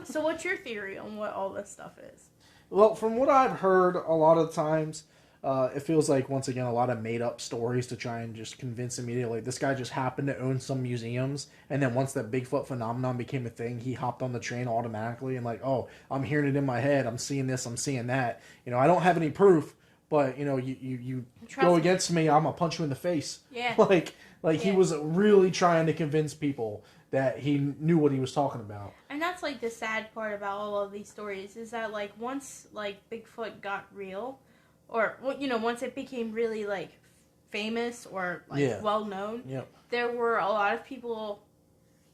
So what's your theory on what all this stuff is? Well, from what I've heard, a lot of times, it feels like, once again, a lot of made-up stories to try and just convince immediately. This guy just happened to own some museums, and then once that Bigfoot phenomenon became a thing, he hopped on the train automatically and I'm hearing it in my head, I'm seeing this, I'm seeing that. I don't have any proof, but, you go against me, I'm going to punch you in the face. Yeah. He was really trying to convince people that he knew what he was talking about. And that's, the sad part about all of these stories, is that, once, Bigfoot got real, or, once it became really, famous or, well-known, there were a lot of people,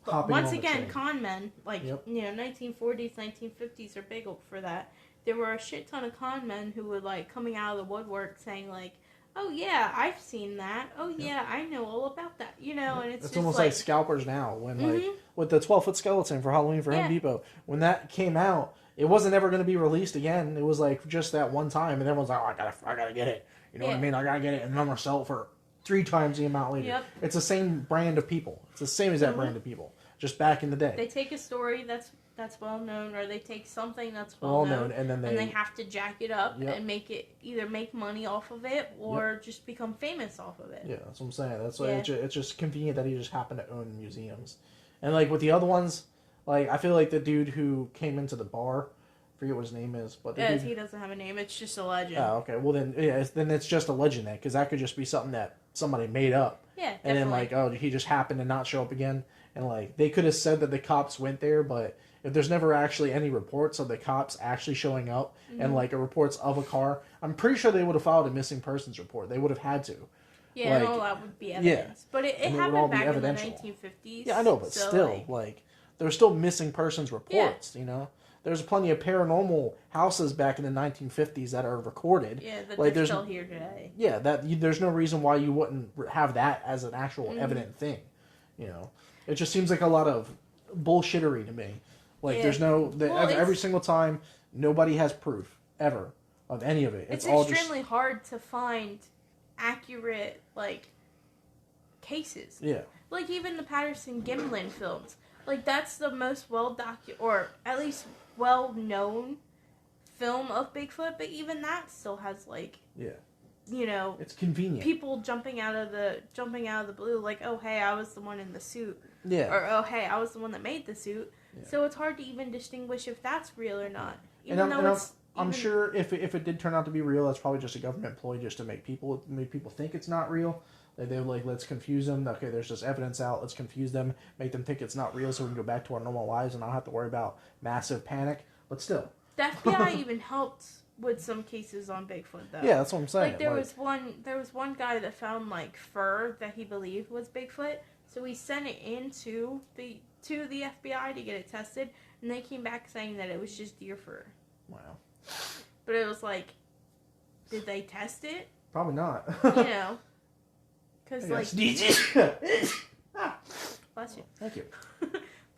once again, con men, 1940s, 1950s are big for that. There were a shit ton of con men who were, coming out of the woodwork saying, oh, yeah, I've seen that. Oh, yeah, I know all about that. And it's just almost like scalpers now. When, with the 12-foot skeleton for Halloween for Home Depot, when that came out, it wasn't ever going to be released again. It was just that one time, and everyone's like, oh, I gotta get it. You know what I mean? I gotta get it, and then I'm going to sell it for 3 times the amount later. Yep. It's the same brand of people. It's the same as that brand of people, just back in the day. They take a story that's well known, or they take something that's well known, and then they have to jack it up and either make money off of it or just become famous off of it. Yeah, that's what I'm saying. That's why it's just convenient that he just happened to own museums. And with the other ones, I feel like the dude who came into the bar, I forget what his name is, but he doesn't have a name. It's just a legend. Oh, okay. Well then, then it's just a legend then, because that could just be something that somebody made up. Yeah, definitely. And then he just happened to not show up again, and they could have said that the cops went there, but if there's never actually any reports of the cops actually showing up and reports of a car, I'm pretty sure they would have filed a missing persons report. They would have had to. Yeah, and all that would be evidence. But it happened back in the 1950s. Yeah, I know, but still, there's still missing persons reports, There's plenty of paranormal houses back in the 1950s that are recorded. Yeah, that they're still here today. Yeah, there's no reason why you wouldn't have that as an actual evident thing. It just seems like a lot of bullshittery to me. There's every single time, nobody has proof, ever, of any of it. It's all extremely hard to find accurate, cases. Yeah. Like, even the Patterson-Gimlin films. Like, that's the most or at least well-known film of Bigfoot, but even that still has, like... Yeah. You know... It's convenient. People jumping out of the blue, like, oh, hey, I was the one in the suit. Yeah. Or, oh, hey, I was the one that made the suit. Yeah. So it's hard to even distinguish if that's real or not. I'm sure if it did turn out to be real, that's probably just a government ploy just to make people think it's not real. They're like, let's confuse them. Okay, there's just evidence out. Let's confuse them, make them think it's not real so we can go back to our normal lives and not have to worry about massive panic. But still. The FBI even helped with some cases on Bigfoot, though. Yeah, that's what I'm saying. Like, there was one guy that found, like, fur that he believed was Bigfoot. So he sent it to the FBI to get it tested. And they came back saying that it was just deer fur. Wow. But it was like, did they test it? Probably not. You know. Because, like... Bless you. Thank you.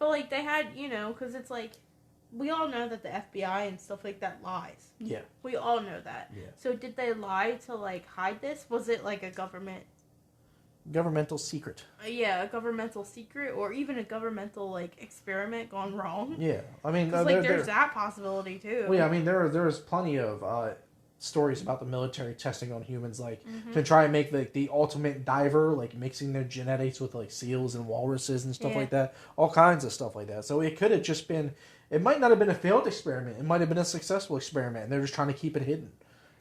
But, like, they had, you know, because it's like, we all know that the FBI and stuff like that lies. Yeah. We all know that. Yeah. So did they lie to, like, hide this? Was it, like, a governmental secret? Yeah, a governmental secret, or even a governmental, like, experiment gone wrong? Yeah. I mean... there's that possibility, too. Well, yeah, I mean, there's plenty of... stories about the military testing on humans, like to try and make the ultimate diver, like mixing their genetics with like seals and walruses and stuff like that, all kinds of stuff like that. So it could have just been, it might not have been a failed experiment, it might have been a successful experiment, and they're just trying to keep it hidden.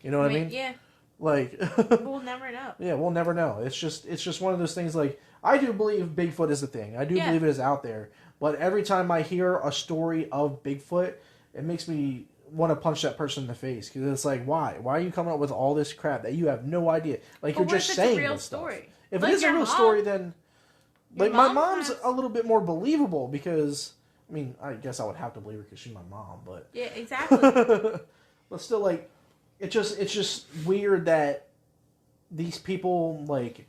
You know what I mean? Yeah. Like we'll never know. Yeah, we'll never know. It's just one of those things. Like, I do believe Bigfoot is a thing. I do believe it is out there. But every time I hear a story of Bigfoot, it makes me want to punch that person in the face, because it's like, why are you coming up with all this crap that you have no idea, like, you're just saying this stuff. If it is a real story, then like my mom's a little bit more believable, because I mean, I guess I would have to believe her because she's my mom, but yeah, exactly. But still, like, it's just weird that these people like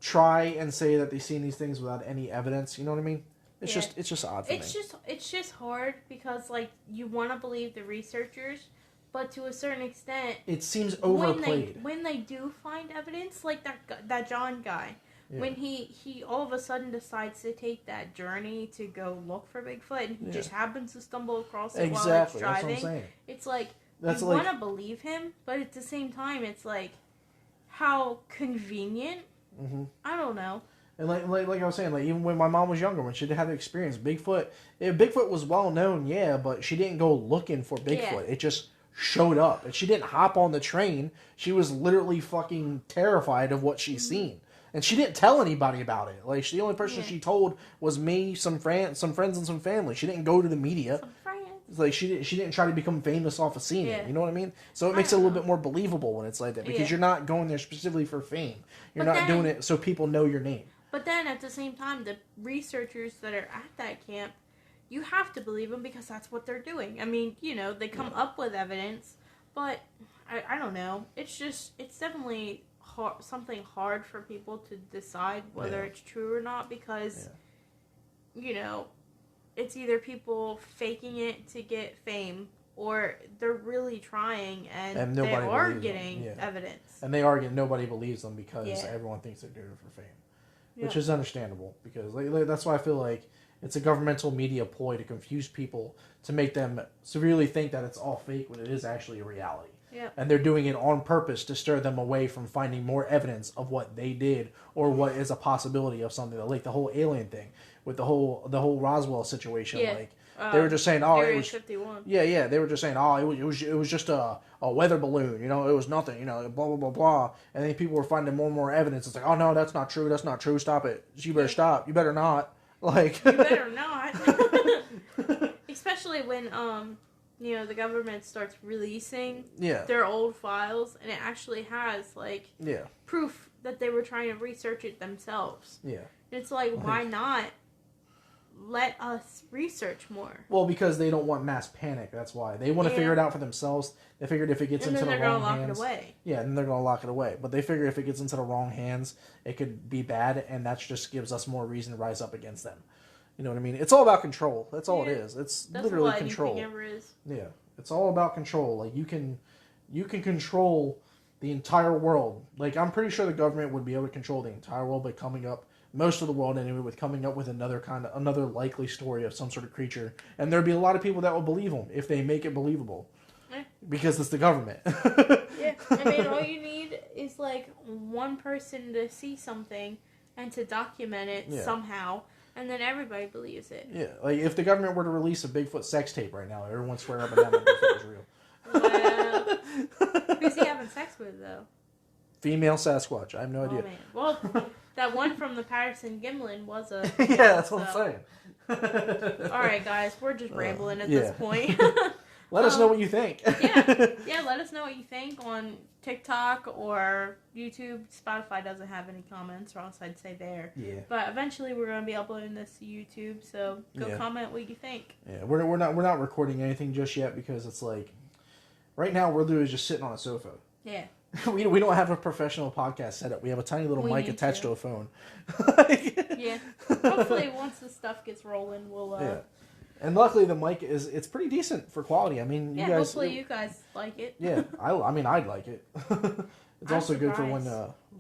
try and say that they've seen these things without any evidence. You know what I mean? It's just odd for me. It's just hard because, like, you want to believe the researchers, but to a certain extent, it seems overplayed. When they do find evidence, like that John guy, when he all of a sudden decides to take that journey to go look for Bigfoot, and he just happens to stumble across it while it's driving. That's what I'm saying. It's like, you want to believe him, but at the same time, it's like, how convenient. Mm-hmm. I don't know. And like I was saying, like, even when my mom was younger, when she had experience, Bigfoot was well known, but she didn't go looking for Bigfoot. Yeah. It just showed up. And she didn't hop on the train. She was literally fucking terrified of what she's seen. And she didn't tell anybody about it. Like, the only person she told was me, some friends, and some family. She didn't go to the media. Some friends. Like, she didn't try to become famous off of seeing it. You know what I mean? So it makes it a little bit more believable when it's like that, because you're not going there specifically for fame. You're not doing it so people know your name. But then, at the same time, the researchers that are at that camp, you have to believe them because that's what they're doing. I mean, you know, they come up with evidence, but I don't know. It's definitely something hard for people to decide whether it's true or not, because, you know, it's either people faking it to get fame, or they're really trying and they are getting evidence. And they are getting, nobody believes them because everyone thinks they're doing it for fame. Which is understandable, because like, that's why I feel like it's a governmental media ploy to confuse people, to make them severely think that it's all fake when it is actually a reality. Yeah. And they're doing it on purpose to stir them away from finding more evidence of what they did, or what is a possibility of something. Like the whole alien thing with the whole Roswell situation. Yeah. Like, they were just saying, oh, Area it was 51. Yeah. They were just saying, oh, it was just a weather balloon. You know, it was nothing. You know, blah blah blah blah. And then people were finding more and more evidence. It's like, oh no, that's not true. That's not true. Stop it. You better stop. You better not. Like, you better not. Especially when you know, the government starts releasing their old files, and it actually has like proof that they were trying to research it themselves. Yeah. And it's like, why not let us research more? Well, because they don't want mass panic. That's why. They want to figure it out for themselves. They figured if it gets into the wrong hands... And then they're going to lock it away. Yeah, and they're going to lock it away. But they figure if it gets into the wrong hands, it could be bad, and that just gives us more reason to rise up against them. You know what I mean? It's all about control. That's all it is. That's literally control. That's what anything ever is. Yeah. It's all about control. Like, you can control the entire world. Like, I'm pretty sure the government would be able to control the entire world by coming up most of the world anyway, with coming up with another likely story of some sort of creature, and there'd be a lot of people that will believe them if they make it believable, because it's the government. Yeah, I mean, all you need is like one person to see something and to document it somehow, and then everybody believes it. Yeah, like if the government were to release a Bigfoot sex tape right now, everyone's swearing up and down that Bigfoot was real. Well, who's he having sex with though? Female Sasquatch. I have no idea. Man. Well, that one from the Patterson Gimlin was a... yeah, that's what I'm saying. Alright, guys. We're just rambling at this point. Let us know what you think. yeah, let us know what you think on TikTok or YouTube. Spotify doesn't have any comments, or else I'd say there. Yeah. But eventually we're going to be uploading this to YouTube, so go comment what you think. Yeah, we're not recording anything just yet because it's like... Right now, we're literally just sitting on a sofa. Yeah. We don't have a professional podcast setup. We have a tiny little mic attached to a phone. Yeah. Hopefully, once the stuff gets rolling, we'll... Yeah. And luckily, the mic it's pretty decent for quality. I mean, you guys... hopefully you guys like it. Yeah. I mean, I'd like it. It's also good for when...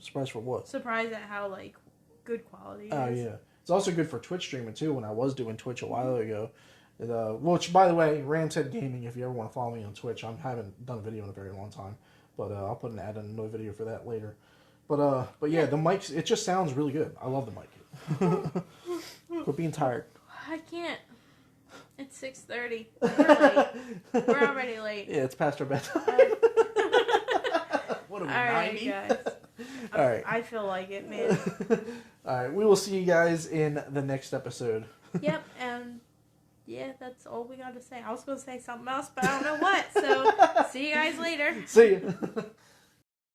surprised for what? Surprised at how, like, good quality it is. Oh, yeah. It's also good for Twitch streaming, too, when I was doing Twitch a while ago. Which, by the way, Ramted Gaming, if you ever want to follow me on Twitch, I haven't done a video in a very long time. But I'll put an ad in another video for that later. But yeah, the mic, it just sounds really good. I love the mic. Quit being tired. I can't. It's 6:30. We're late. We're already late. Yeah, it's past our bedtime. What are we, 90? Alright, guys. Alright. I feel like it, man. Alright, we will see you guys in the next episode. Yep, and... yeah, that's all we got to say. I was going to say something else, but I don't know what. So, see you guys later. See ya.